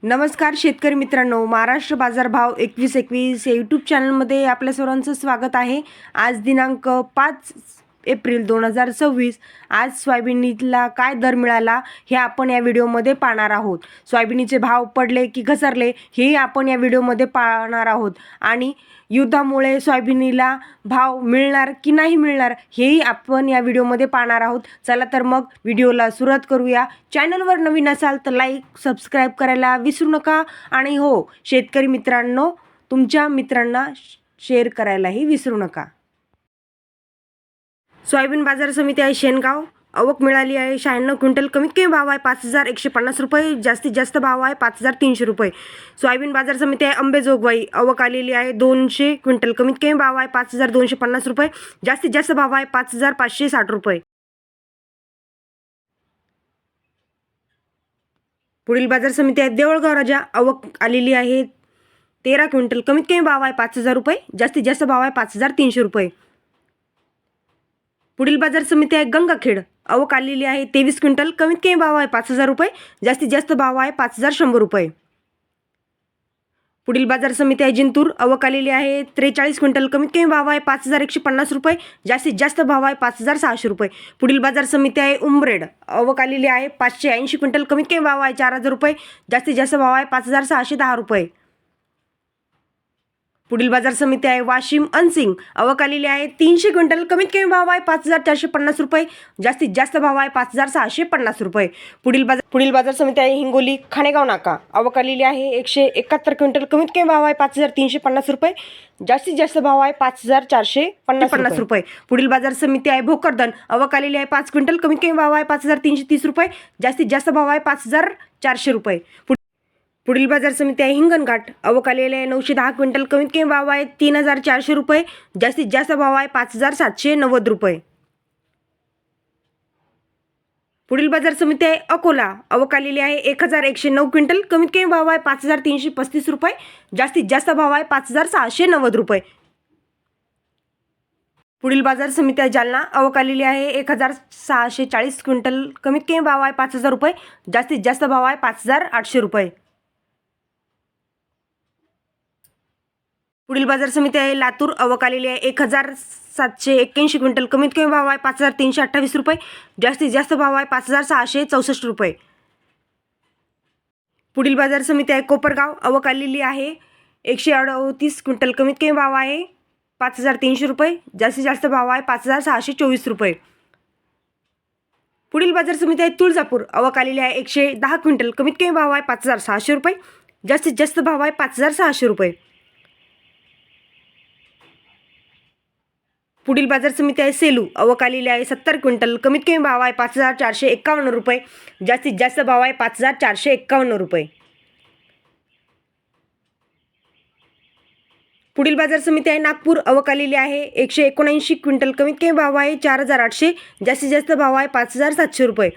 नमस्कार शेतकरी मित्रांनो, महाराष्ट्र बाजार भाव 2121 या यूट्यूब चॅनलमध्ये आपल्या सर्वांचं स्वागत आहे। आज दिनांक 5 एप्रिल 2026 आज सोयाबीनला काय दर मिळाला हे आपण या व्हिडिओमध्ये पाहणार आहोत। सोयाबीनचे भाव पडले की घसरले हे आपण या व्हिडिओमध्ये पाहणार आहोत आणि युद्धामुळे सोयाबीनला भाव मिळणार की नाही मिळणार हेही आपण या व्हिडिओमध्ये पाहणार आहोत। चला तर मग व्हिडिओला सुरुवात करूया। चॅनलवर नवीन असाल तर लाईक सबस्क्राईब करायला विसरू नका आणि हो शेतकरी मित्रांनो तुमच्या मित्रांना शेअर करायलाही विसरू नका। सोयाबीन बाजार समिती आहे शेनगाव, आवक मिळाली आहे 96 क्विंटल, कमीत कमी भाव आहे 5150 रुपये, जास्तीत जास्त भाव आहे 5300 रुपये। सोयाबीन बाजार समिती आहे अंबेजोगाई, आवक आलेली आहे 200 क्विंटल, कमीत कमी भाव आहे 5250 रुपये, जास्तीत जास्त भाव आहे 5560 रुपये। पुढील बाजार समिती आहे देऊळगाव राजा, आवक आलेली आहे 13 क्विंटल, कमीत कमी भाव आहे 5000 रुपये, जास्तीत जास्त भाव आहे 5300 रुपये। पुढील बाजार समिती आहे गंगाखेड, आवक आलेली आहे 23 क्विंटल, कमीत कमी भाव आहे 5000 रुपये, जास्तीत जास्त भाव आहे 5100 रुपये। पुढील बाजार समिती आहे जिंतूर, आवक आलेली आहे 43 क्विंटल, कमीत कमी भाव आहे 5150 रुपये, जास्तीत जास्त भाव आहे 5600 रुपये। पुढील बाजार समिती आहे उमरेड, आवक आलेली आहे 580 क्विंटल, कमीत कमी भाव आहे 4000 रुपये, जास्तीत जास्त भाव आहे 5610 रुपये। पुढील बाजार समिती आहे वाशिम अनसिंग, आवक आलेली आहे 300 क्विंटल, कमीत कमी भाव आहे 5450 रुपये, जास्तीत जास्त भाव आहे 5650 रुपये। पुढील बाजार समिती आहे हिंगोली खाणेगाव नाका, आवक आलेली आहे 171 क्विंटल, कमीत कमी भाव आहे 5350 रुपये, जास्तीत जास्त भाव आहे 5450 रुपये। पुढील बाजार समिती आहे भोकरदन, आवक आलेली आहे 5 क्विंटल, कमीत कमी भाव आहे 5330 रुपये, जास्तीत जास्त भाव आहे 5400 रुपये। पुढील बाजार समिती आहे हिंगणघाट, आवक आलेली आहे 910 क्विंटल, कमीत कमी भाव आहे 3400 रुपये, जास्तीत जास्त भाव आहे 5790 रुपये। पुढील बाजार समिती आहे अकोला, आवक आलेली आहे 1109 क्विंटल, कमीत कमी भाव आहे 5335 रुपये, जास्तीत जास्त भाव आहे 5690 रुपये। पुढील बाजार समिती आहे जालना, आवक आलेली आहे 1640 क्विंटल, कमीत कमी भाव आहे 5000 रुपये, जास्तीत जास्त भाव आहे 5800 रुपये। पुढील बाजार समिती आहे लातूर, आवक आलेली आहे 1781 क्विंटल, कमीत कमी भाव आहे 5328 रुपये, जास्तीत जास्त भाव आहे 5664 रुपये। पुढील बाजार समिती आहे कोपरगाव, आवक आलेली आहे 138 क्विंटल, कमीत कमी भाव आहे 5300 रुपये, जास्तीत जास्त भाव आहे 5624 रुपये। पुढील बाजार समिती आहे तुळजापूर, आवक आलेली आहे 110 क्विंटल, कमीत कमी भाव आहे 5600 रुपये, जास्तीत जास्त भाव आहे 5600 रुपये। पुढील बाजार समिती आहे सेलू, आवक आलेली आहे 70 क्विंटल, कमीत कमी भाव आहे 5451 रुपये, जास्तीत जास्त भाव आहे 5451 रुपये। पुढील बाजार समिती आहे नागपूर, आवक आलेली आहे 179 क्विंटल, कमीत कमी भाव आहे 4800, जास्तीत जास्त भाव आहे 5700 रुपये।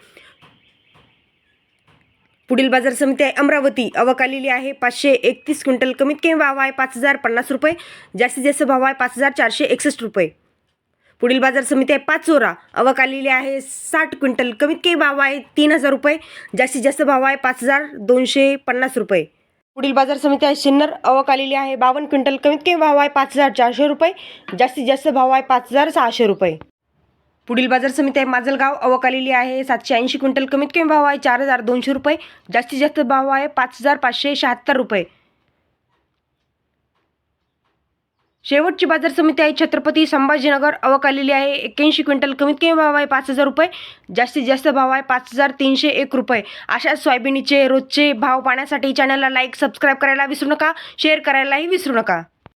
पुढील बाजार समिती आहे अमरावती, आवक आलेली आहे 531 क्विंटल, कमीत कमी भाव आहे 5050 रुपये, जास्तीत जास्त भाव आहे 5461 रुपये। पुढील बाजार समिती आहे पाचोरा, आवक आलेली आहे 60 क्विंटल, कमीत कमी भाव आहे 3000 रुपये, जास्तीत जास्त भाव आहे 5250 रुपये। पुढील बाजार समिती आहे सिन्नर, आवक आलेली आहे 52 क्विंटल, कमीत कमी भाव आहे 5400 रुपये, जास्तीत जास्त भाव आहे 5600 रुपये। पुढील बाजार समिती आहे माजलगाव, आवक आलेली आहे 780 क्विंटल, कमीत कमी भाव आहे 4200 रुपये, जास्तीत जास्त भाव आहे 5576 रुपये। शेवटची बाजार समिती आहे छत्रपती संभाजीनगर, आवक आलेली आहे 81 क्विंटल, कमीत कमी भाव आहे 5000 रुपये, जास्तीत जास्त भाव आहे 5301 रुपये। अशा सोयाबीनचे रोजचे भाव पाहण्यासाठी चॅनलला लाईक सबस्क्राईब करायला विसरू नका, शेअर करायलाही विसरू नका।